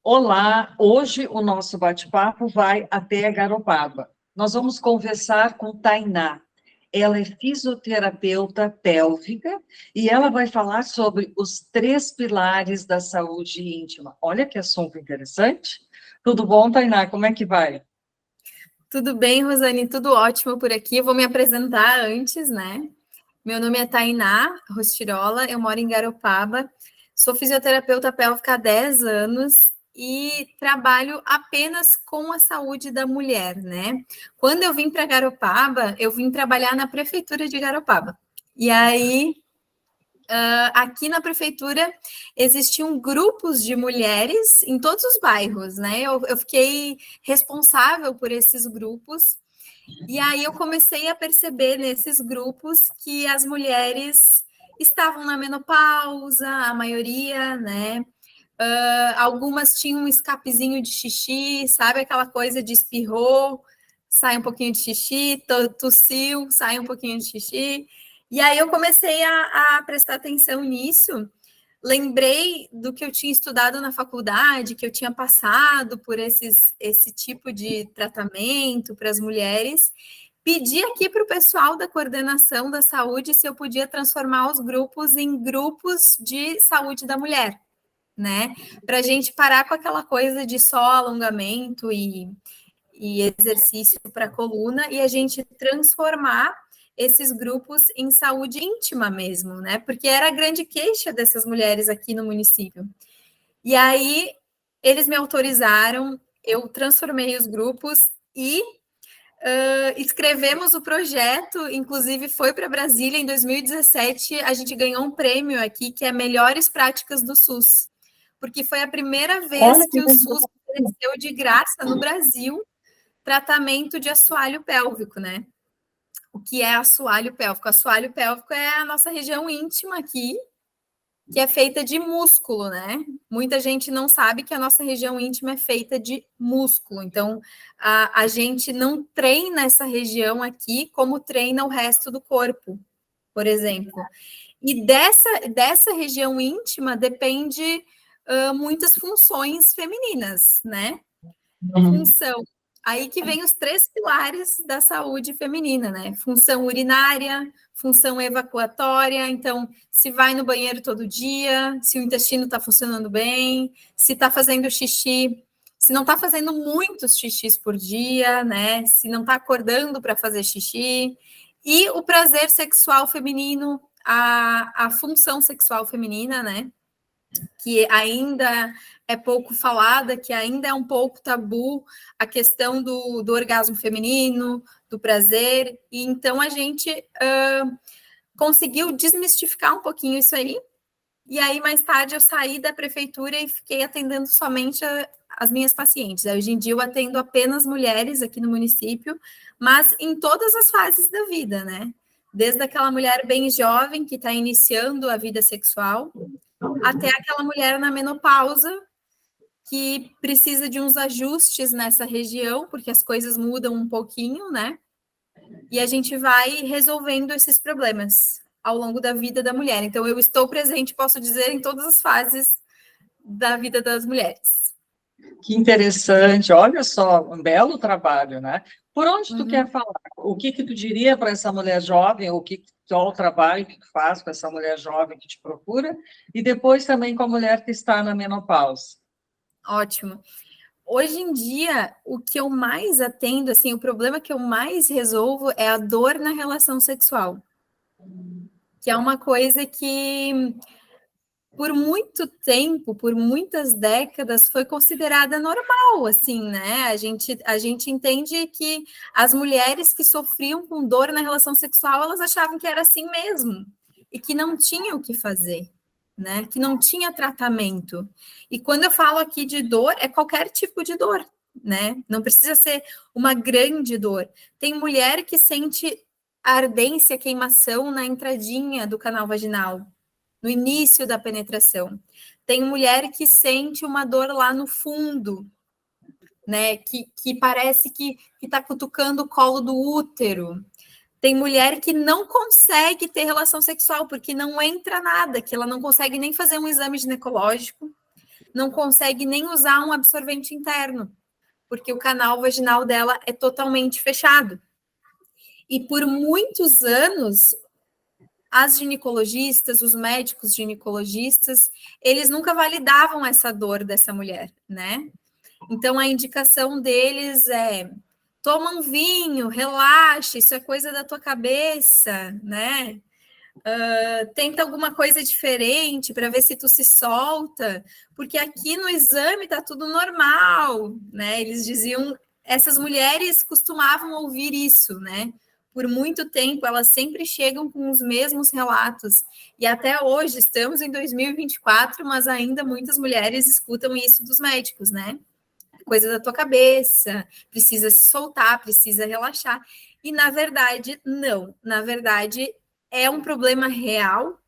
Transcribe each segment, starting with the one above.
Olá, hoje o nosso bate-papo vai até Garopaba. Nós vamos conversar com Tainá. Ela é fisioterapeuta pélvica e ela vai falar sobre os 3 pilares da saúde íntima. Olha que assunto interessante. Tudo bom, Tainá? Como é que vai? Tudo bem, Rosane? Tudo ótimo por aqui. Eu vou me apresentar antes, né? Meu nome é Tainá Rostirola, eu moro em Garopaba, sou fisioterapeuta pélvica há 10 anos e trabalho apenas com a saúde da mulher, né? Quando eu vim para Garopaba, eu vim trabalhar na prefeitura de Garopaba. E aí, aqui na prefeitura existiam grupos de mulheres em todos os bairros, né? Eu fiquei responsável por esses grupos. E aí eu comecei a perceber nesses grupos que as mulheres estavam na menopausa, a maioria, né? Algumas tinham um escapezinho de xixi, sabe aquela coisa de espirrou, sai um pouquinho de xixi, tossiu, sai um pouquinho de xixi. E aí eu comecei a prestar atenção nisso. Lembrei do que eu tinha estudado na faculdade, que eu tinha passado por esse tipo de tratamento para as mulheres. Pedi aqui para o pessoal da coordenação da saúde se eu podia transformar os grupos em grupos de saúde da mulher, né? Para a gente parar com aquela coisa de só alongamento e exercício para a coluna e a gente transformar esses grupos em saúde íntima mesmo, né? Porque era a grande queixa dessas mulheres aqui no município. E aí eles me autorizaram, eu transformei os grupos e escrevemos o projeto, inclusive foi para Brasília em 2017, a gente ganhou um prêmio aqui que é Melhores Práticas do SUS, porque foi a primeira vez Olha que que o SUS ofereceu de graça no Brasil tratamento de assoalho pélvico, né? O que é assoalho pélvico? Assoalho pélvico é a nossa região íntima aqui, que é feita de músculo, né? Muita gente não sabe que a nossa região íntima é feita de músculo. Então, a gente não treina essa região aqui como treina o resto do corpo, por exemplo. E dessa região íntima depende muitas funções femininas, né? Função. Aí que vem os 3 pilares da saúde feminina, né? Função urinária, função evacuatória. Então, se vai no banheiro todo dia, se o intestino está funcionando bem, se está fazendo xixi, se não está fazendo muitos xixis por dia, né? Se não está acordando para fazer xixi. E o prazer sexual feminino, a função sexual feminina, né? Que ainda é pouco falada, que ainda é um pouco tabu, a questão do orgasmo feminino, do prazer, e então a gente conseguiu desmistificar um pouquinho isso aí, e aí mais tarde eu saí da prefeitura e fiquei atendendo somente as minhas pacientes. Hoje em dia eu atendo apenas mulheres aqui no município, mas em todas as fases da vida, né? Desde aquela mulher bem jovem que está iniciando a vida sexual, até aquela mulher na menopausa que precisa de uns ajustes nessa região, porque as coisas mudam um pouquinho, né? E a gente vai resolvendo esses problemas ao longo da vida da mulher. Então, eu estou presente, posso dizer, em todas as fases da vida das mulheres. Que interessante. Olha só, um belo trabalho, né? Por onde tu Uhum. quer falar? O que tu diria para essa mulher jovem? Qual o trabalho que tu faz com essa mulher jovem que te procura? E depois também com a mulher que está na menopausa. Ótimo. Hoje em dia, o que eu mais atendo, assim, o problema que eu mais resolvo é a dor na relação sexual, que é uma coisa que por muito tempo, por muitas décadas, foi considerada normal, assim, né? A gente entende que as mulheres que sofriam com dor na relação sexual, elas achavam que era assim mesmo, e que não tinham o que fazer, né? Que não tinha tratamento. E quando eu falo aqui de dor, é qualquer tipo de dor, né? Não precisa ser uma grande dor. Tem mulher que sente ardência, queimação na entradinha do canal vaginal, no início da penetração. Tem mulher que sente uma dor lá no fundo, né? Que parece que está cutucando o colo do útero. Tem mulher que não consegue ter relação sexual porque não entra nada, que ela não consegue nem fazer um exame ginecológico, não consegue nem usar um absorvente interno, porque o canal vaginal dela é totalmente fechado. E por muitos anos, as ginecologistas, os médicos ginecologistas, eles nunca validavam essa dor dessa mulher, né? Então, a indicação deles é: toma um vinho, relaxa, isso é coisa da tua cabeça, né? Tenta alguma coisa diferente para ver se tu se solta, porque aqui no exame tá tudo normal, né? Eles diziam, essas mulheres costumavam ouvir isso, né? Por muito tempo, elas sempre chegam com os mesmos relatos. E até hoje, estamos em 2024, mas ainda muitas mulheres escutam isso dos médicos, né? Coisa da tua cabeça, precisa se soltar, precisa relaxar. E, na verdade, não. Na verdade, é um problema real,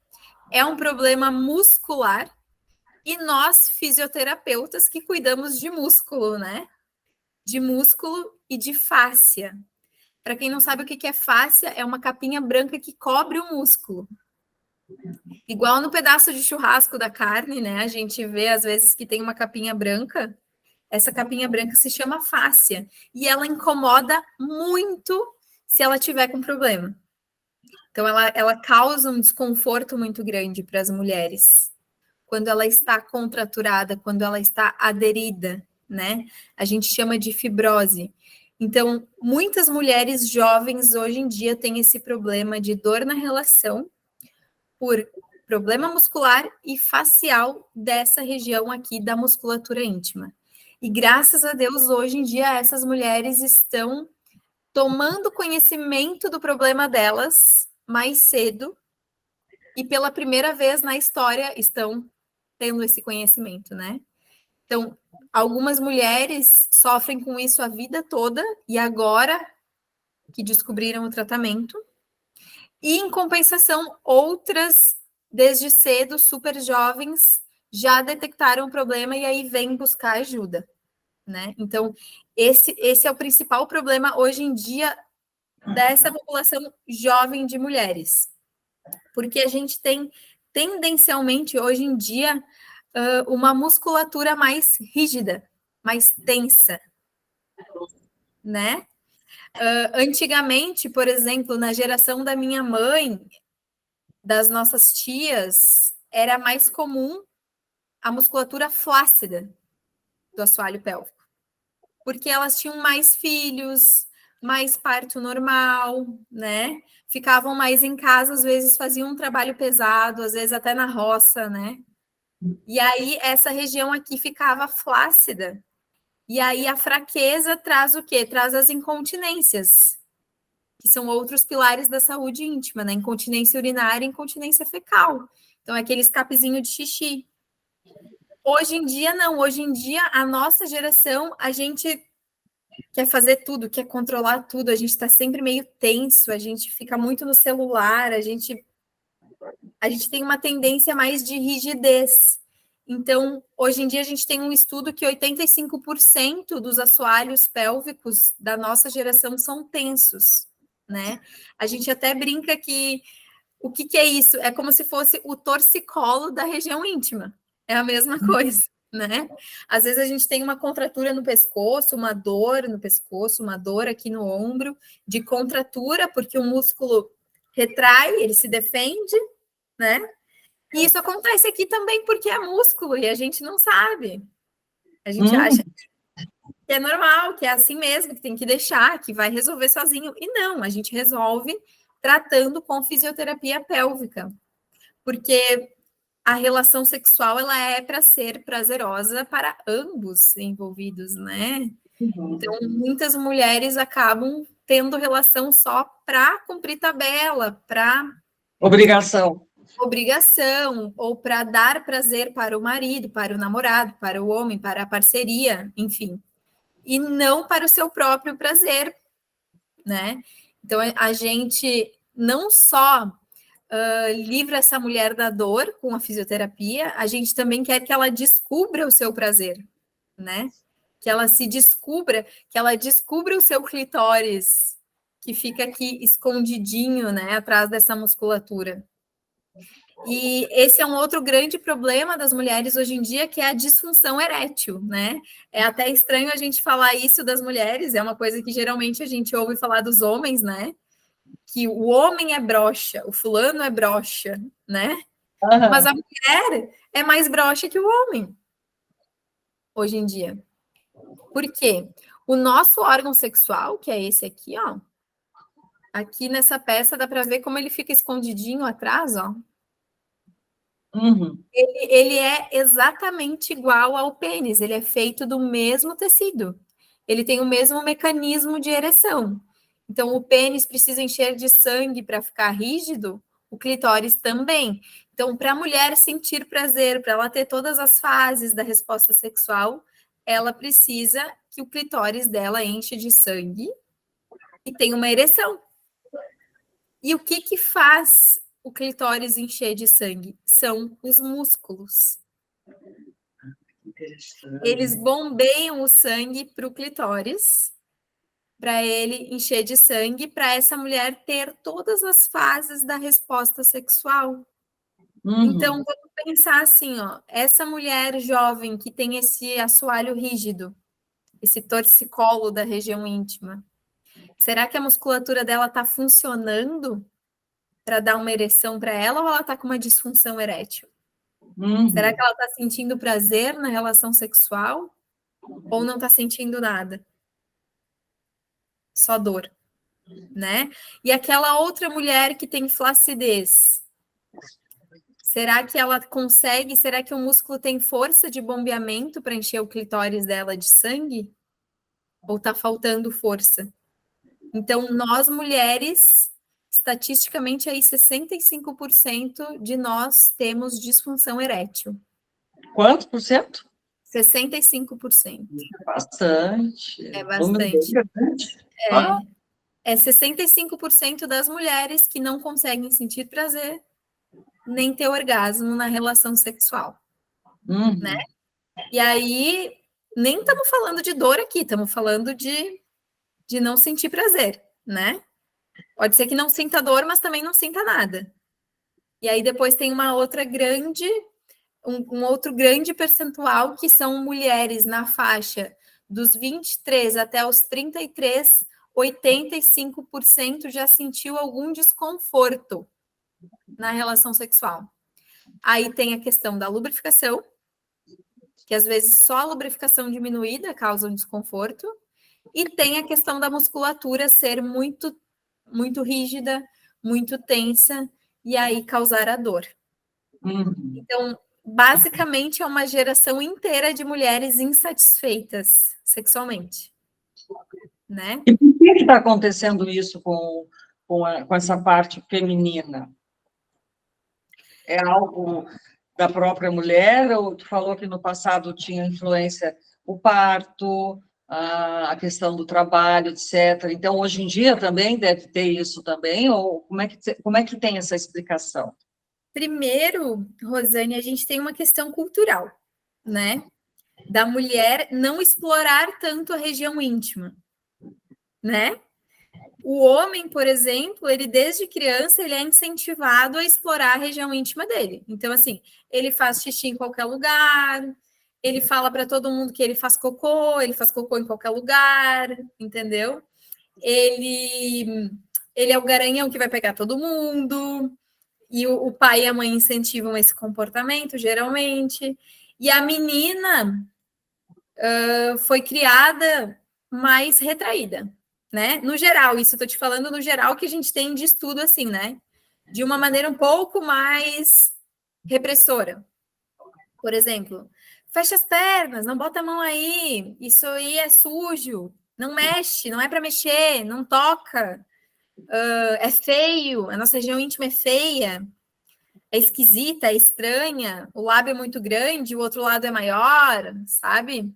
é um problema muscular, e nós, fisioterapeutas, que cuidamos de músculo, né? De músculo e de fáscia. Para quem não sabe o que é fáscia, é uma capinha branca que cobre o músculo. Igual no pedaço de churrasco da carne, né? A gente vê, às vezes, que tem uma capinha branca. Essa capinha branca se chama fáscia. E ela incomoda muito se ela tiver com problema. Então, ela causa um desconforto muito grande para as mulheres. Quando ela está contraturada, quando ela está aderida, né? A gente chama de fibrose. Então, muitas mulheres jovens hoje em dia têm esse problema de dor na relação por problema muscular e facial dessa região aqui da musculatura íntima. E graças a Deus, hoje em dia, essas mulheres estão tomando conhecimento do problema delas mais cedo e pela primeira vez na história estão tendo esse conhecimento, né? Então, algumas mulheres sofrem com isso a vida toda e agora que descobriram o tratamento. E, em compensação, outras, desde cedo, super jovens, já detectaram o problema e aí vêm buscar ajuda, né? Então, esse é o principal problema hoje em dia dessa população jovem de mulheres. Porque a gente tem, tendencialmente, hoje em dia, uma musculatura mais rígida, mais tensa, né? Antigamente, por exemplo, na geração da minha mãe, das nossas tias, era mais comum a musculatura flácida do assoalho pélvico, porque elas tinham mais filhos, mais parto normal, né? Ficavam mais em casa, às vezes faziam um trabalho pesado, às vezes até na roça, né? E aí essa região aqui ficava flácida. E aí a fraqueza traz o quê? Traz as incontinências, que são outros pilares da saúde íntima, né? Incontinência urinária e incontinência fecal. Então, é aquele escapezinho de xixi. Hoje em dia, não. Hoje em dia, a nossa geração, a gente quer fazer tudo, quer controlar tudo, a gente está sempre meio tenso, a gente fica muito no celular, a gente tem uma tendência mais de rigidez. Então, hoje em dia, a gente tem um estudo que 85% dos assoalhos pélvicos da nossa geração são tensos, né? A gente até brinca que o que é isso? É como se fosse o torcicolo da região íntima. É a mesma coisa, né? Às vezes a gente tem uma contratura no pescoço, uma dor no pescoço, uma dor aqui no ombro, de contratura, porque o músculo retrai, ele se defende, né? E isso acontece aqui também porque é músculo e a gente não sabe. A gente acha que é normal, que é assim mesmo, que tem que deixar, que vai resolver sozinho. E não, a gente resolve tratando com fisioterapia pélvica. Porque a relação sexual ela é para ser prazerosa para ambos envolvidos, né? Então, muitas mulheres acabam tendo relação só para cumprir tabela, para Obrigação. ou para dar prazer para o marido, para o namorado, para o homem, para a parceria, enfim, e não para o seu próprio prazer, né? Então, a gente não só livra essa mulher da dor com a fisioterapia, a gente também quer que ela descubra o seu prazer, né? Que ela se descubra, que ela descubra o seu clitóris, que fica aqui escondidinho, né, atrás dessa musculatura. E esse é um outro grande problema das mulheres hoje em dia, que é a disfunção erétil, né? É até estranho a gente falar isso das mulheres, é uma coisa que geralmente a gente ouve falar dos homens, né? Que o homem é broxa, o fulano é broxa, né? Mas a mulher é mais broxa que o homem, hoje em dia. Por quê? O nosso órgão sexual, que é esse aqui, ó, aqui nessa peça dá para ver como ele fica escondidinho atrás, ó. Uhum. Ele é exatamente igual ao pênis, ele é feito do mesmo tecido. Ele tem o mesmo mecanismo de ereção. Então, o pênis precisa encher de sangue para ficar rígido, o clitóris também. Então, para a mulher sentir prazer, para ela ter todas as fases da resposta sexual, ela precisa que o clitóris dela enche de sangue e tenha uma ereção. E o que faz o clitóris encher de sangue? São os músculos. Eles bombeiam o sangue para o clitóris, para ele encher de sangue, para essa mulher ter todas as fases da resposta sexual. Então, vamos pensar assim, ó, essa mulher jovem que tem esse assoalho rígido, esse torcicolo da região íntima, será que a musculatura dela está funcionando para dar uma ereção para ela ou ela está com uma disfunção erétil? Será que ela está sentindo prazer na relação sexual ou não está sentindo nada? Só dor, né? E aquela outra mulher que tem flacidez, será que ela consegue? Será que o músculo tem força de bombeamento para encher o clitóris dela de sangue? Ou está faltando força? Então, nós mulheres, estatisticamente, aí 65% de nós temos disfunção erétil. Quantos por cento? 65%. Bastante. É bastante. Ah. É 65% das mulheres que não conseguem sentir prazer nem ter orgasmo na relação sexual, né? E aí, nem estamos falando de dor aqui, estamos falando de não sentir prazer, né? Pode ser que não sinta dor, mas também não sinta nada. E aí depois tem uma outra grande, um outro grande percentual que são mulheres na faixa dos 23 até os 33, 85% já sentiu algum desconforto na relação sexual. Aí tem a questão da lubrificação, que às vezes só a lubrificação diminuída causa um desconforto, e tem a questão da musculatura ser muito, muito rígida, muito tensa, e aí causar a dor. Então, basicamente, é uma geração inteira de mulheres insatisfeitas sexualmente, né? E por que está acontecendo isso com essa parte feminina? É algo da própria mulher, ou tu falou que no passado tinha influência o parto, a questão do trabalho, etc. Então, hoje em dia também deve ter isso também, ou como é que tem essa explicação? Primeiro, Rosane, a gente tem uma questão cultural, né? Da mulher não explorar tanto a região íntima, né? O homem, por exemplo, ele desde criança ele é incentivado a explorar a região íntima dele. Então, assim, ele faz xixi em qualquer lugar, ele fala para todo mundo que ele faz cocô em qualquer lugar, entendeu? Ele é o garanhão que vai pegar todo mundo, e o pai e a mãe incentivam esse comportamento, geralmente. E a menina foi criada mais retraída, né? No geral, isso eu tô te falando no geral que a gente tem de estudo assim, né? De uma maneira um pouco mais repressora. Por exemplo, fecha as pernas, não bota a mão aí, isso aí é sujo, não mexe, não é para mexer, não toca, é feio, a nossa região íntima é feia, é esquisita, é estranha, o lábio é muito grande, o outro lado é maior, sabe?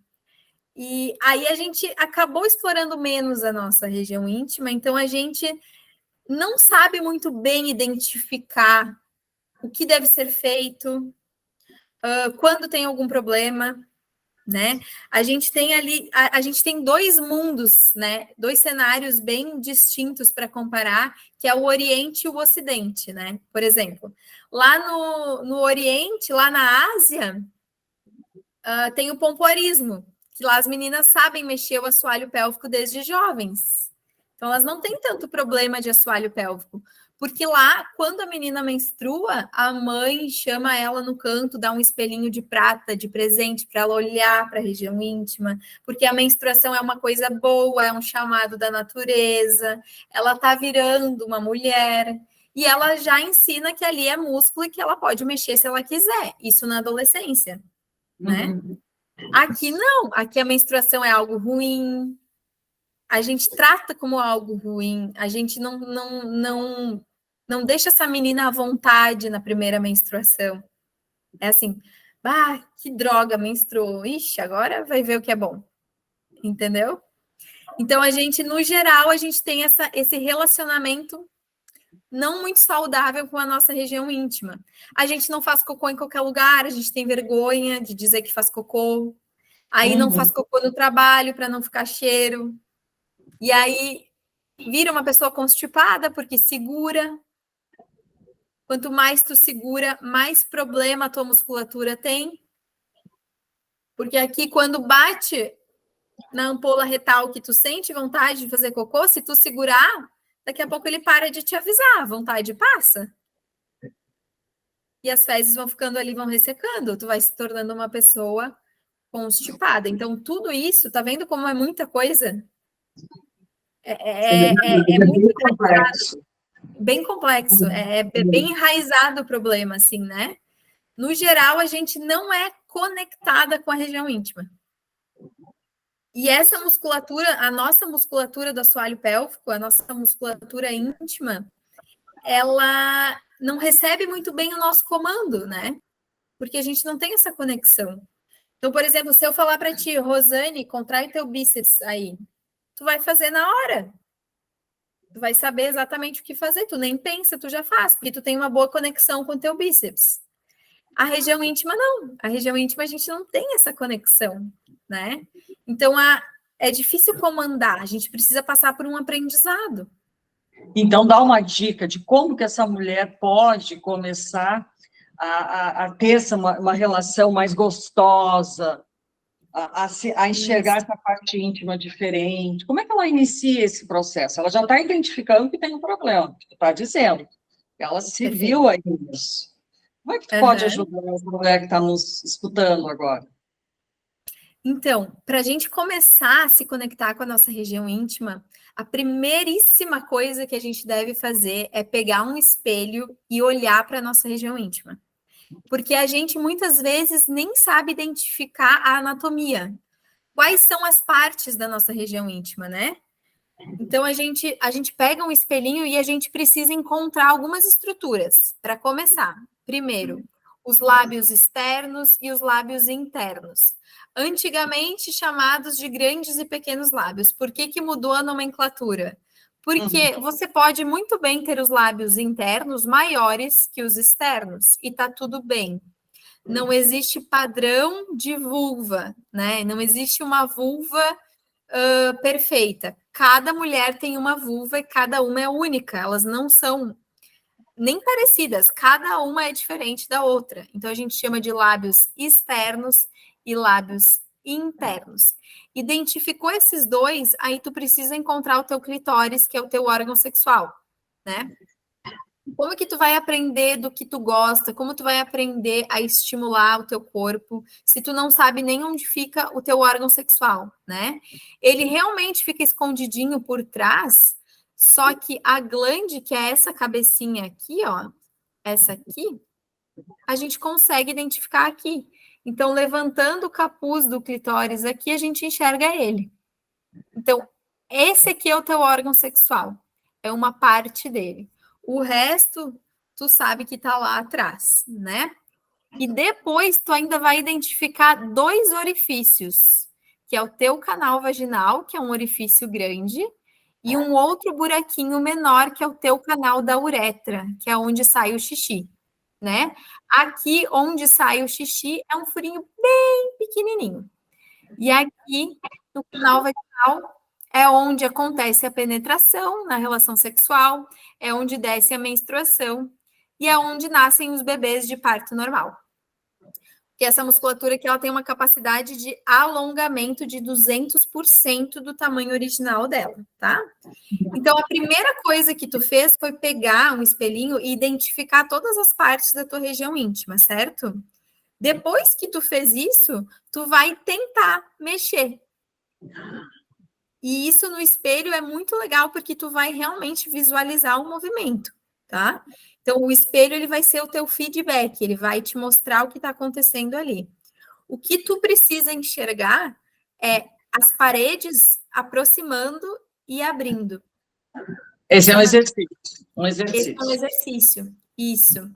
E aí a gente acabou explorando menos a nossa região íntima, então a gente não sabe muito bem identificar o que deve ser feito, quando tem algum problema, né? A gente tem ali, a gente tem dois mundos, né? Dois cenários bem distintos para comparar, que é o Oriente e o Ocidente, né? Por exemplo, lá no Oriente, lá na Ásia, tem o pompoarismo, que lá as meninas sabem mexer o assoalho pélvico desde jovens. Então, elas não têm tanto problema de assoalho pélvico. Porque lá, quando a menina menstrua, a mãe chama ela no canto, dá um espelhinho de prata de presente para ela olhar para a região íntima, porque a menstruação é uma coisa boa, é um chamado da natureza, ela está virando uma mulher, e ela já ensina que ali é músculo e que ela pode mexer se ela quiser, isso na adolescência, né? Aqui não, aqui a menstruação é algo ruim, a gente trata como algo ruim, a gente não deixa essa menina à vontade na primeira menstruação. É assim, que droga, menstruou. Ixi, agora vai ver o que é bom. Entendeu? Então, a gente, no geral, a gente tem esse relacionamento não muito saudável com a nossa região íntima. A gente não faz cocô em qualquer lugar, a gente tem vergonha de dizer que faz cocô. Aí não faz cocô no trabalho para não ficar cheiro. E aí vira uma pessoa constipada porque segura. Quanto mais tu segura, mais problema a tua musculatura tem. Porque aqui, quando bate na ampola retal que tu sente vontade de fazer cocô, se tu segurar, daqui a pouco ele para de te avisar, a vontade passa. E as fezes vão ficando ali, vão ressecando, tu vai se tornando uma pessoa constipada. Então, tudo isso, tá vendo como é muita coisa? É muito complexo. Bem complexo, é bem enraizado o problema, assim, né? No geral, a gente não é conectada com a região íntima. E essa musculatura, a nossa musculatura do assoalho pélvico, a nossa musculatura íntima, ela não recebe muito bem o nosso comando, né? Porque a gente não tem essa conexão. Então, por exemplo, se eu falar para ti, Rosane, contrai teu bíceps aí, tu vai fazer na hora. Tu vai saber exatamente o que fazer, tu nem pensa, tu já faz, porque tu tem uma boa conexão com o teu bíceps. A região íntima, não. A região íntima, a gente não tem essa conexão, né? Então, é difícil comandar, a gente precisa passar por um aprendizado. Então, dá uma dica de como que essa mulher pode começar a ter uma relação mais gostosa, a enxergar essa parte íntima diferente. Como é que ela inicia esse processo? Ela já está identificando que tem um problema, que tu está dizendo. Ela se viu aí nisso. Como é que tu pode ajudar essa mulher que está nos escutando agora? Então, para a gente começar a se conectar com a nossa região íntima, a primeiríssima coisa que a gente deve fazer é pegar um espelho e olhar para a nossa região íntima. Porque a gente muitas vezes nem sabe identificar a anatomia. Quais são as partes da nossa região íntima, né? Então a gente pega um espelhinho e a gente precisa encontrar algumas estruturas para começar. Primeiro, os lábios externos e os lábios internos. Antigamente chamados de grandes e pequenos lábios. Por que mudou a nomenclatura? Porque você pode muito bem ter os lábios internos maiores que os externos e tá tudo bem. Não existe padrão de vulva, né? Não existe uma vulva perfeita. Cada mulher tem uma vulva e cada uma é única. Elas não são nem parecidas. Cada uma é diferente da outra. Então a gente chama de lábios externos e lábios internos. Identificou esses dois, aí tu precisa encontrar o teu clitóris, que é o teu órgão sexual, né? Como que tu vai aprender do que tu gosta? Como tu vai aprender a estimular o teu corpo se tu não sabe nem onde fica o teu órgão sexual, né? Ele realmente fica escondidinho por trás, só que a glande, que é essa cabecinha aqui, ó, essa aqui, a gente consegue identificar aqui. Então, levantando o capuz do clitóris aqui, a gente enxerga ele. Então, esse aqui é o teu órgão sexual. É uma parte dele. O resto, tu sabe que tá lá atrás, né? E depois, tu ainda vai identificar dois orifícios, que é o teu canal vaginal, que é um orifício grande, e um outro buraquinho menor, que é o teu canal da uretra, que é onde sai o xixi, né? Aqui, onde sai o xixi, é um furinho bem pequenininho. E aqui, no canal vaginal, é onde acontece a penetração na relação sexual, é onde desce a menstruação e é onde nascem os bebês de parto normal. Que essa musculatura que ela tem uma capacidade de alongamento de 200% do tamanho original dela, tá? Então, a primeira coisa que tu fez foi pegar um espelhinho e identificar todas as partes da tua região íntima, certo? Depois que tu fez isso, tu vai tentar mexer. E isso no espelho é muito legal, porque tu vai realmente visualizar o movimento, tá? Então, o espelho, ele vai ser o teu feedback, ele vai te mostrar o que está acontecendo ali. O que tu precisa enxergar é as paredes aproximando e abrindo. Esse é um exercício. Esse é um exercício, isso.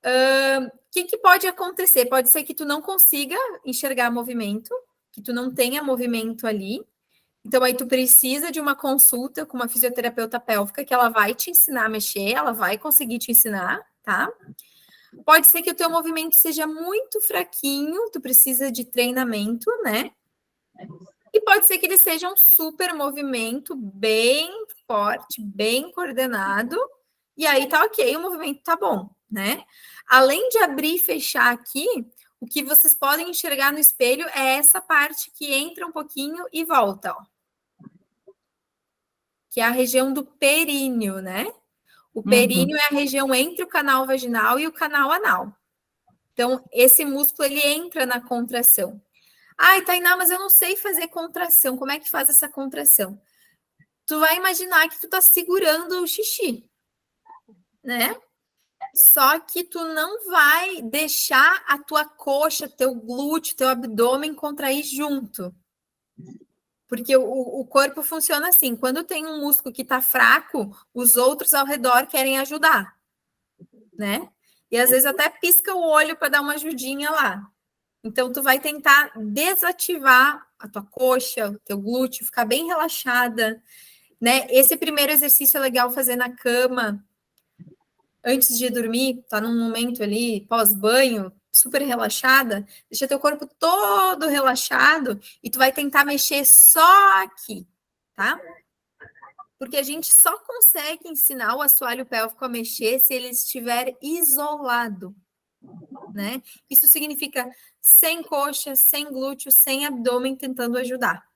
O que pode acontecer? Pode ser que tu não consiga enxergar movimento, que tu não tenha movimento ali. Então, aí tu precisa de uma consulta com uma fisioterapeuta pélvica, que ela vai te ensinar a mexer, ela vai conseguir te ensinar, tá? Pode ser que o teu movimento seja muito fraquinho, tu precisa de treinamento, né? E pode ser que ele seja um super movimento, bem forte, bem coordenado, e aí tá ok, o movimento tá bom, né? Além de abrir e fechar aqui, o que vocês podem enxergar no espelho é essa parte que entra um pouquinho e volta, ó. Que é a região do períneo, né? O períneo é a região entre o canal vaginal e o canal anal. Então, esse músculo, ele entra na contração. Ai, Tainá, mas eu não sei fazer contração. Como é que faz essa contração? Tu vai imaginar que tu tá segurando o xixi, né? Só que tu não vai deixar a tua coxa, teu glúteo, teu abdômen contrair junto. Porque o corpo funciona assim, quando tem um músculo que está fraco, os outros ao redor querem ajudar, né? E às vezes até pisca o olho para dar uma ajudinha lá. Então, tu vai tentar desativar a tua coxa, o teu glúteo, ficar bem relaxada, né? Esse primeiro exercício é legal fazer na cama, antes de dormir, tá num momento ali, pós-banho, super relaxada, deixa teu corpo todo relaxado e tu vai tentar mexer só aqui, tá? Porque a gente só consegue ensinar o assoalho pélvico a mexer se ele estiver isolado, né? Isso significa sem coxa, sem glúteo, sem abdômen tentando ajudar.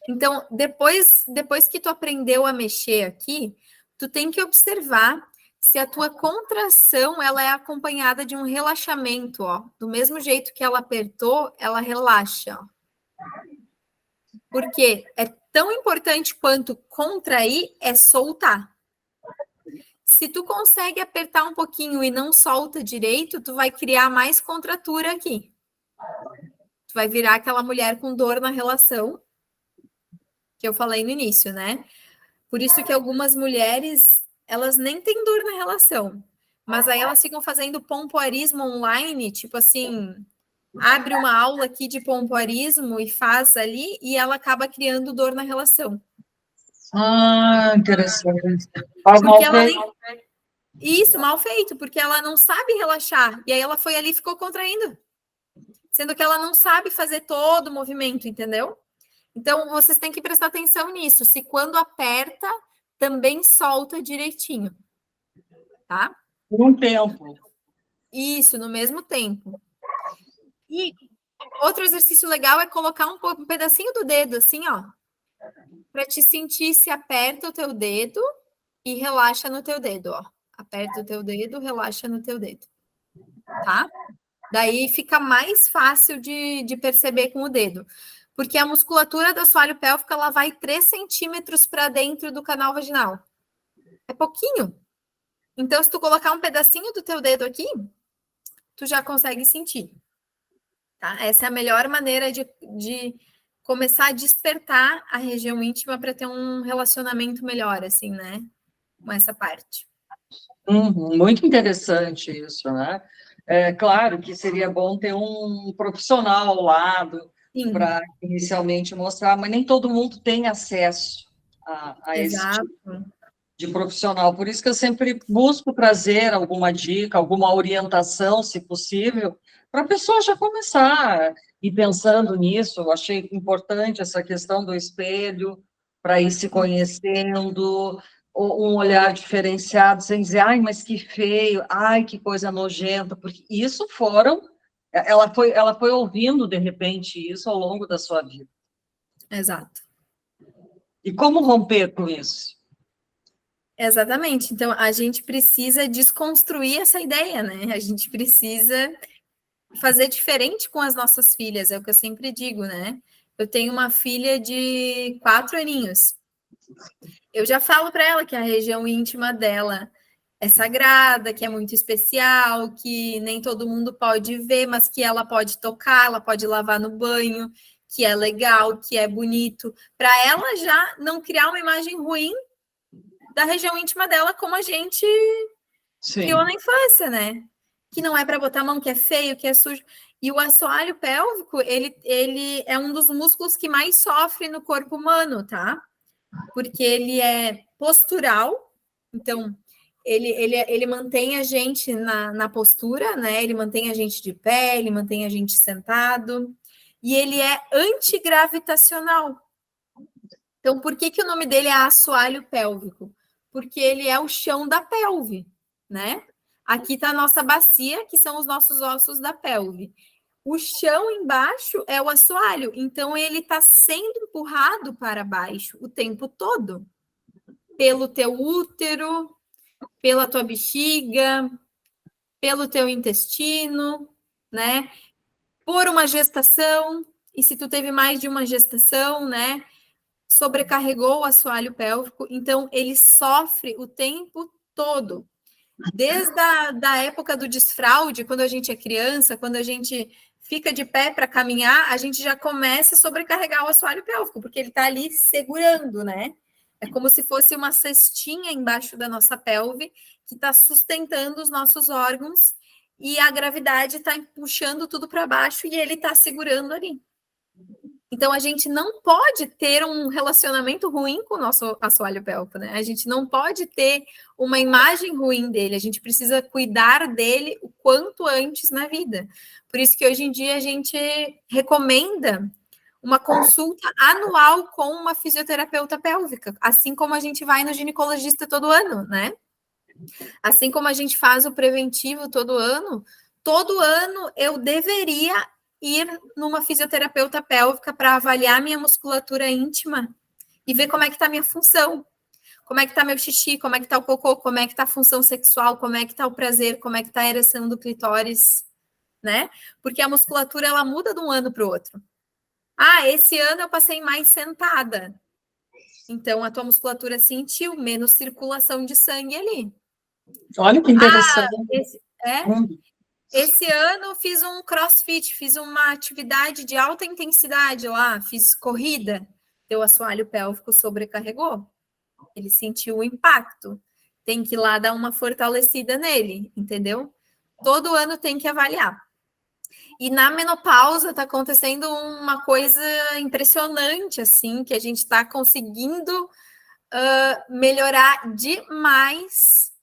Então, depois que tu aprendeu a mexer aqui, tu tem que observar se a tua contração ela é acompanhada de um relaxamento, ó. Do mesmo jeito que ela apertou, ela relaxa, ó. Porque é tão importante quanto contrair é soltar. Se tu consegue apertar um pouquinho e não solta direito, tu vai criar mais contratura aqui. Tu vai virar aquela mulher com dor na relação, que eu falei no início, né? Por isso que algumas mulheres, elas nem têm dor na relação, mas aí elas ficam fazendo pompoarismo online, tipo assim, abre uma aula aqui de pompoarismo e faz ali, e ela acaba criando dor na relação. Ah, interessante. Porque ela nem... Isso, mal feito, porque ela não sabe relaxar, e aí ela foi ali e ficou contraindo, sendo que ela não sabe fazer todo o movimento, entendeu? Então, vocês têm que prestar atenção nisso, se quando aperta, também solta direitinho, tá? Por um tempo. Isso, no mesmo tempo. E outro exercício legal é colocar um pedacinho do dedo, assim, ó, para te sentir se aperta o teu dedo e relaxa no teu dedo, ó. Aperta o teu dedo, relaxa no teu dedo, tá? Daí fica mais fácil de perceber com o dedo. Porque a musculatura do assoalho pélvico, ela vai 3 centímetros para dentro do canal vaginal. É pouquinho. Então, se tu colocar um pedacinho do teu dedo aqui, tu já consegue sentir. Tá? Essa é a melhor maneira de começar a despertar a região íntima para ter um relacionamento melhor, assim, né? Com essa parte. Muito interessante isso, né? É claro que seria bom ter um profissional ao lado para inicialmente mostrar, mas nem todo mundo tem acesso a esse tipo de profissional. Por isso que eu sempre busco trazer alguma dica, alguma orientação, se possível, para a pessoa já começar. E pensando nisso, eu achei importante essa questão do espelho, para ir se conhecendo, um olhar diferenciado, sem dizer, ai, mas que feio, ai, que coisa nojenta, porque isso ela foi ouvindo, de repente, isso ao longo da sua vida. Exato. E como romper com isso? Exatamente. Então, a gente precisa desconstruir essa ideia, né? A gente precisa fazer diferente com as nossas filhas, é o que eu sempre digo, né? Eu tenho uma filha de 4 aninhos. Eu já falo para ela que a região íntima dela é sagrada, que é muito especial, que nem todo mundo pode ver, mas que ela pode tocar, ela pode lavar no banho, que é legal, que é bonito, para ela já não criar uma imagem ruim da região íntima dela, como a gente criou na infância, né? Que não é para botar a mão, que é feio, que é sujo. E o assoalho pélvico, ele é um dos músculos que mais sofre no corpo humano, tá? Porque ele é postural, então ele mantém a gente na postura, né? Ele mantém a gente de pé, ele mantém a gente sentado, e ele é antigravitacional. Então, por que o nome dele é assoalho pélvico? Porque ele é o chão da pelve, né? Aqui está a nossa bacia, que são os nossos ossos da pelve. O chão embaixo é o assoalho, então ele está sendo empurrado para baixo o tempo todo, pelo teu útero, pela tua bexiga, pelo teu intestino, né? Por uma gestação, e se tu teve mais de uma gestação, né? Sobrecarregou o assoalho pélvico, então ele sofre o tempo todo. Desde da época do desfraude, quando a gente é criança, quando a gente fica de pé para caminhar, a gente já começa a sobrecarregar o assoalho pélvico, porque ele está ali segurando, né? É como se fosse uma cestinha embaixo da nossa pelve que está sustentando os nossos órgãos e a gravidade está puxando tudo para baixo e ele está segurando ali. Então, a gente não pode ter um relacionamento ruim com o nosso assoalho pélvico, né? A gente não pode ter uma imagem ruim dele, a gente precisa cuidar dele o quanto antes na vida. Por isso que hoje em dia a gente recomenda uma consulta anual com uma fisioterapeuta pélvica, assim como a gente vai no ginecologista todo ano, né? Assim como a gente faz o preventivo todo ano eu deveria ir numa fisioterapeuta pélvica para avaliar minha musculatura íntima e ver como é que está a minha função, como é que está meu xixi, como é que está o cocô, como é que está a função sexual, como é que está o prazer, como é que está a ereção do clitóris, né? Porque a musculatura, ela muda de um ano para o outro. Ah, esse ano eu passei mais sentada. Então, a tua musculatura sentiu menos circulação de sangue ali. Olha que interessante. Esse ano fiz um crossfit, fiz uma atividade de alta intensidade lá, fiz corrida, teu assoalho pélvico sobrecarregou, ele sentiu o impacto, tem que ir lá dar uma fortalecida nele, entendeu? Todo ano tem que avaliar. E na menopausa está acontecendo uma coisa impressionante, assim, que a gente está conseguindo melhorar demais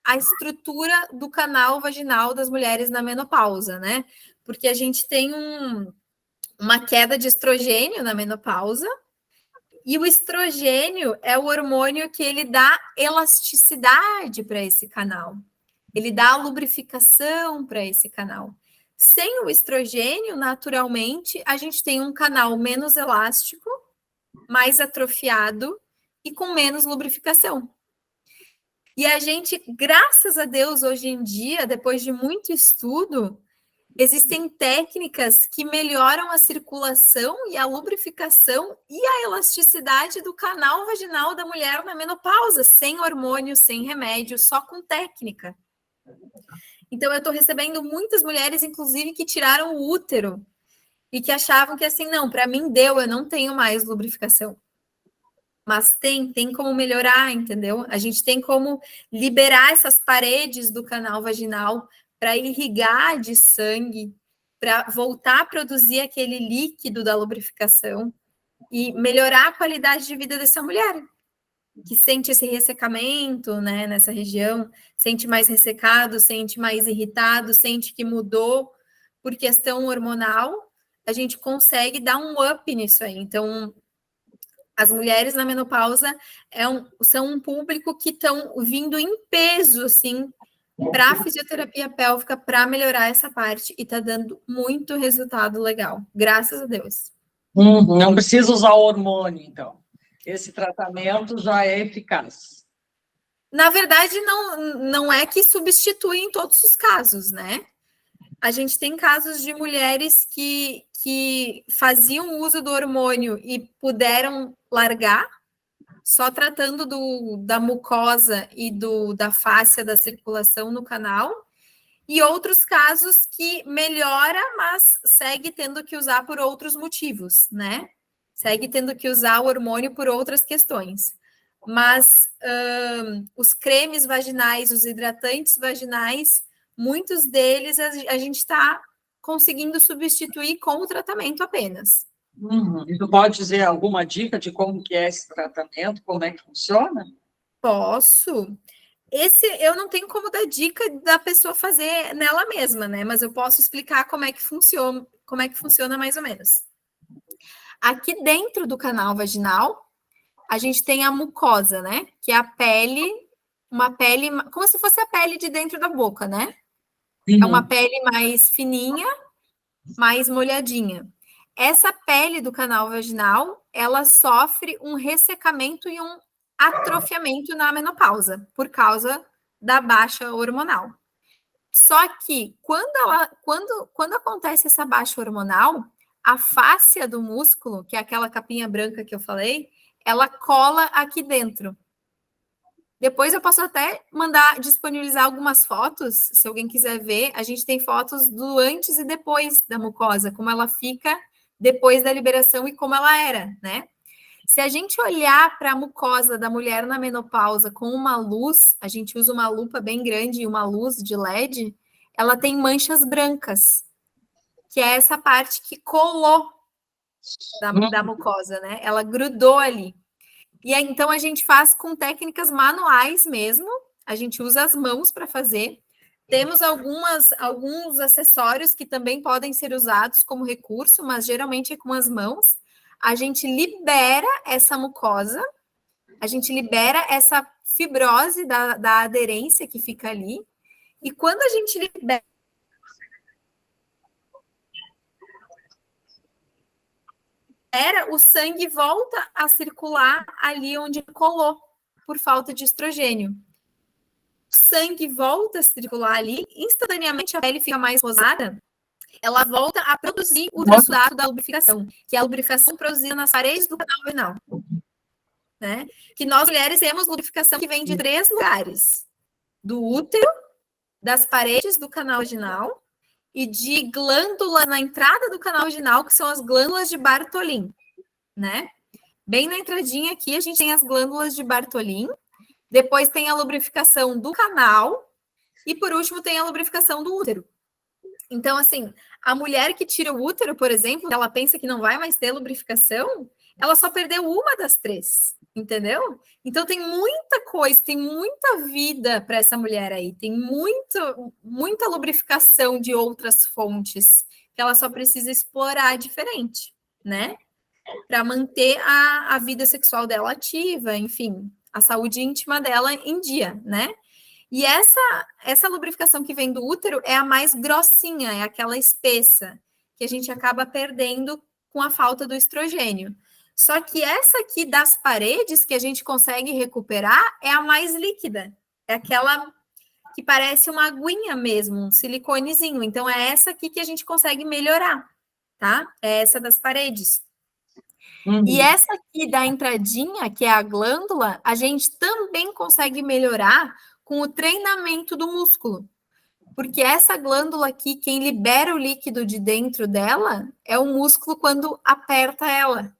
a estrutura do canal vaginal das mulheres na menopausa, né? Porque a gente tem uma queda de estrogênio na menopausa, e o estrogênio é o hormônio que ele dá elasticidade para esse canal. Ele dá lubrificação para esse canal. Sem o estrogênio, naturalmente, a gente tem um canal menos elástico, mais atrofiado e com menos lubrificação. E a gente, graças a Deus, hoje em dia, depois de muito estudo, existem técnicas que melhoram a circulação e a lubrificação e a elasticidade do canal vaginal da mulher na menopausa, sem hormônio, sem remédio, só com técnica. Então, eu estou recebendo muitas mulheres, inclusive, que tiraram o útero e que achavam que assim, não, para mim deu, eu não tenho mais lubrificação. Mas tem como melhorar, entendeu? A gente tem como liberar essas paredes do canal vaginal para irrigar de sangue, para voltar a produzir aquele líquido da lubrificação e melhorar a qualidade de vida dessa mulher, que sente esse ressecamento, né, nessa região, sente mais ressecado, sente mais irritado, sente que mudou por questão hormonal, a gente consegue dar um up nisso aí. Então, as mulheres na menopausa são um público que estão vindo em peso, assim, para a fisioterapia pélvica, para melhorar essa parte, e está dando muito resultado legal, graças a Deus. Não precisa usar hormônio, então. Esse tratamento já é eficaz. Na verdade, não é que substitui em todos os casos, né? A gente tem casos de mulheres que faziam uso do hormônio e puderam largar, só tratando da mucosa e da fáscia da circulação no canal, e outros casos que melhora, mas segue tendo que usar por outros motivos, né? Segue tendo que usar o hormônio por outras questões. Mas os cremes vaginais, os hidratantes vaginais, muitos deles a gente está conseguindo substituir com o tratamento apenas. E tu pode dizer alguma dica de como que é esse tratamento, como é que funciona? Posso. Esse eu não tenho como dar dica da pessoa fazer nela mesma, né? Mas eu posso explicar como é que funciona mais ou menos. Aqui dentro do canal vaginal, a gente tem a mucosa, né? Que é a pele, uma pele, como se fosse a pele de dentro da boca, né? É uma pele mais fininha, mais molhadinha. Essa pele do canal vaginal, ela sofre um ressecamento e um atrofiamento na menopausa, por causa da baixa hormonal. Só que quando acontece essa baixa hormonal, a fáscia do músculo, que é aquela capinha branca que eu falei, ela cola aqui dentro. Depois eu posso até disponibilizar algumas fotos, se alguém quiser ver. A gente tem fotos do antes e depois da mucosa, como ela fica depois da liberação e como ela era, né? Se a gente olhar para a mucosa da mulher na menopausa com uma luz, a gente usa uma lupa bem grande e uma luz de LED, ela tem manchas brancas, que é essa parte que colou da mucosa, né? Ela grudou ali. E aí, então a gente faz com técnicas manuais mesmo, a gente usa as mãos para fazer. Temos alguns acessórios que também podem ser usados como recurso, mas geralmente é com as mãos. A gente libera essa mucosa, a gente libera essa fibrose da aderência que fica ali, e quando a gente libera, o sangue volta a circular ali onde colou, por falta de estrogênio. O sangue volta a circular ali, instantaneamente a pele fica mais rosada, ela volta a produzir o resultado da lubrificação, que é a lubrificação produzida nas paredes do canal vaginal. Né? Que nós mulheres temos lubrificação que vem de 3 lugares: do útero, das paredes do canal vaginal e de glândulas na entrada do canal vaginal, que são as glândulas de Bartholin, né? Bem na entradinha aqui a gente tem as glândulas de Bartholin, depois tem a lubrificação do canal e por último tem a lubrificação do útero. Então, assim, a mulher que tira o útero, por exemplo, ela pensa que não vai mais ter lubrificação, ela só perdeu uma das 3, entendeu? Então tem muita coisa, tem muita vida para essa mulher aí, tem muita lubrificação de outras fontes que ela só precisa explorar diferente, né? Para manter a vida sexual dela ativa, enfim, a saúde íntima dela em dia, né? E essa lubrificação que vem do útero é a mais grossinha, é aquela espessa, que a gente acaba perdendo com a falta do estrogênio. Só que essa aqui das paredes, que a gente consegue recuperar, é a mais líquida. É aquela que parece uma aguinha mesmo, um siliconezinho. Então, é essa aqui que a gente consegue melhorar, tá? É essa das paredes. E essa aqui da entradinha, que é a glândula, a gente também consegue melhorar com o treinamento do músculo. Porque essa glândula aqui, quem libera o líquido de dentro dela é o músculo quando aperta ela.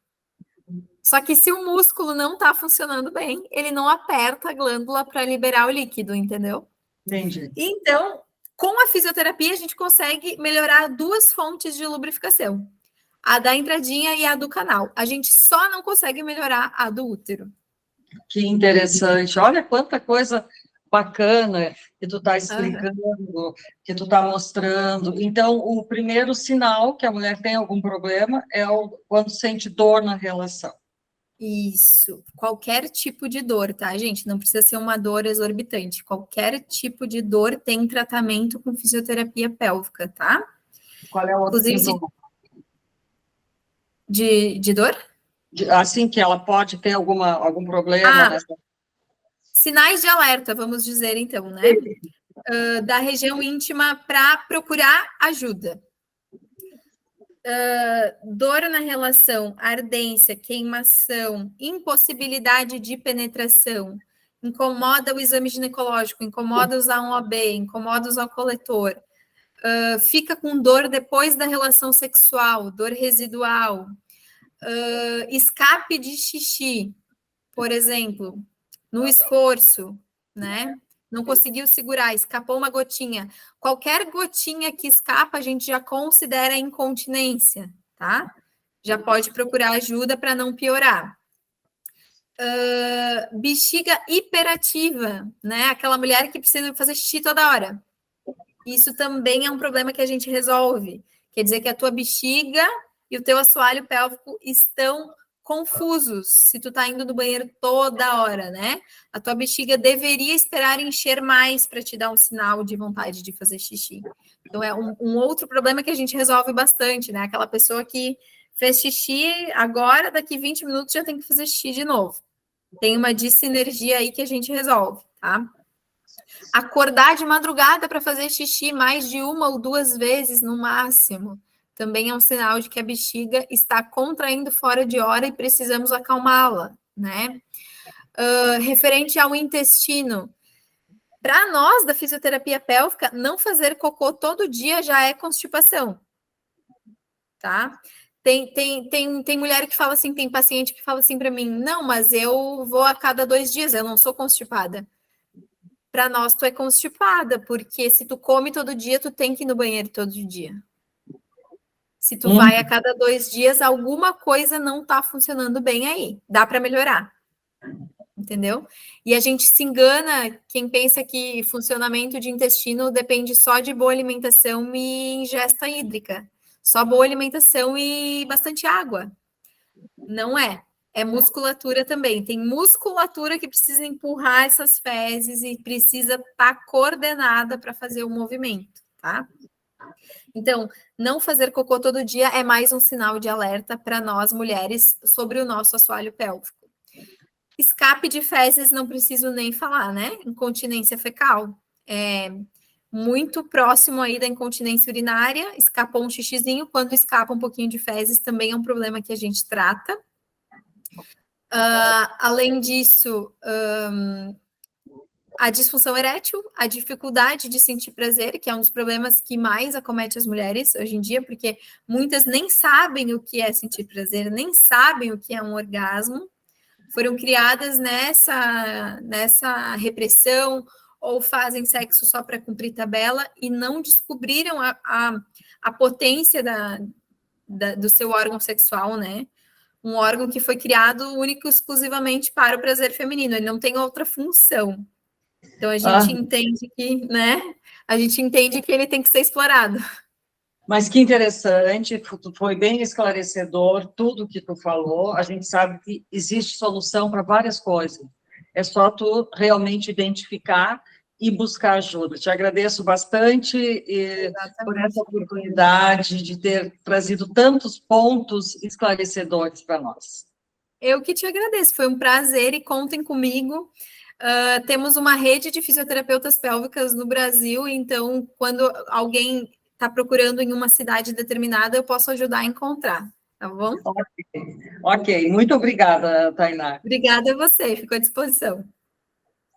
Só que se o músculo não está funcionando bem, ele não aperta a glândula para liberar o líquido, entendeu? Entendi. Então, com a fisioterapia, a gente consegue melhorar 2 fontes de lubrificação. A da entradinha e a do canal. A gente só não consegue melhorar a do útero. Que interessante. Olha quanta coisa bacana que tu está explicando, que tu está mostrando. Então, o primeiro sinal que a mulher tem algum problema é quando sente dor na relação. Isso, qualquer tipo de dor, tá, gente? Não precisa ser uma dor exorbitante. Qualquer tipo de dor tem tratamento com fisioterapia pélvica, tá? Qual é o outro Inclusive, sintoma? De dor? Assim que ela pode ter algum problema nessa... Sinais de alerta, vamos dizer então, né? Da região íntima para procurar ajuda. Dor na relação, ardência, queimação, impossibilidade de penetração, incomoda o exame ginecológico, incomoda usar um OB, incomoda usar o coletor, fica com dor depois da relação sexual, dor residual, escape de xixi, por exemplo, no esforço, né? Não conseguiu segurar, escapou uma gotinha. Qualquer gotinha que escapa, a gente já considera incontinência, tá? Já pode procurar ajuda para não piorar. Bexiga hiperativa, né? Aquela mulher que precisa fazer xixi toda hora. Isso também é um problema que a gente resolve. Quer dizer que a tua bexiga e o teu assoalho pélvico estão confusos se tu tá indo no banheiro toda hora, né? A tua bexiga deveria esperar encher mais para te dar um sinal de vontade de fazer xixi. Então, é um outro problema que a gente resolve bastante, né? Aquela pessoa que fez xixi agora, daqui 20 minutos já tem que fazer xixi de novo. Tem uma dissinergia aí que a gente resolve, tá? Acordar de madrugada para fazer xixi mais de 1 ou 2 vezes no máximo também é um sinal de que a bexiga está contraindo fora de hora e precisamos acalmá-la, né? Referente ao intestino, para nós da fisioterapia pélvica, não fazer cocô todo dia já é constipação, tá? Tem mulher que fala assim, tem paciente que fala assim para mim, não, mas eu vou a cada 2 dias, eu não sou constipada. Para nós, tu é constipada, porque se tu come todo dia, tu tem que ir no banheiro todo dia. Se tu vai a cada 2 dias, alguma coisa não tá funcionando bem aí. Dá para melhorar. Entendeu? E a gente se engana, quem pensa que funcionamento de intestino depende só de boa alimentação e ingesta hídrica. Só boa alimentação e bastante água. Não é. É musculatura também. Tem musculatura que precisa empurrar essas fezes e precisa estar coordenada para fazer o movimento, tá? Então, não fazer cocô todo dia é mais um sinal de alerta para nós mulheres sobre o nosso assoalho pélvico. Escape de fezes, não preciso nem falar, né? Incontinência fecal. É muito próximo aí da incontinência urinária, escapou um xixizinho, quando escapa um pouquinho de fezes, também é um problema que a gente trata. Além disso, a disfunção erétil, a dificuldade de sentir prazer, que é um dos problemas que mais acomete as mulheres hoje em dia, porque muitas nem sabem o que é sentir prazer, nem sabem o que é um orgasmo, foram criadas nessa repressão, ou fazem sexo só para cumprir tabela, e não descobriram a potência do seu órgão sexual, né? Um órgão que foi criado único e exclusivamente para o prazer feminino, ele não tem outra função. Então a gente entende que, né? A gente entende que ele tem que ser explorado. Mas que interessante, foi bem esclarecedor tudo que tu falou. A gente sabe que existe solução para várias coisas. É só tu realmente identificar e buscar ajuda. Te agradeço bastante por essa oportunidade de ter trazido tantos pontos esclarecedores para nós. Eu que te agradeço, foi um prazer e contem comigo. Temos uma rede de fisioterapeutas pélvicas no Brasil, então, quando alguém está procurando em uma cidade determinada, eu posso ajudar a encontrar, tá bom? Ok, muito obrigada, Tainá. Obrigada a você, fico à disposição.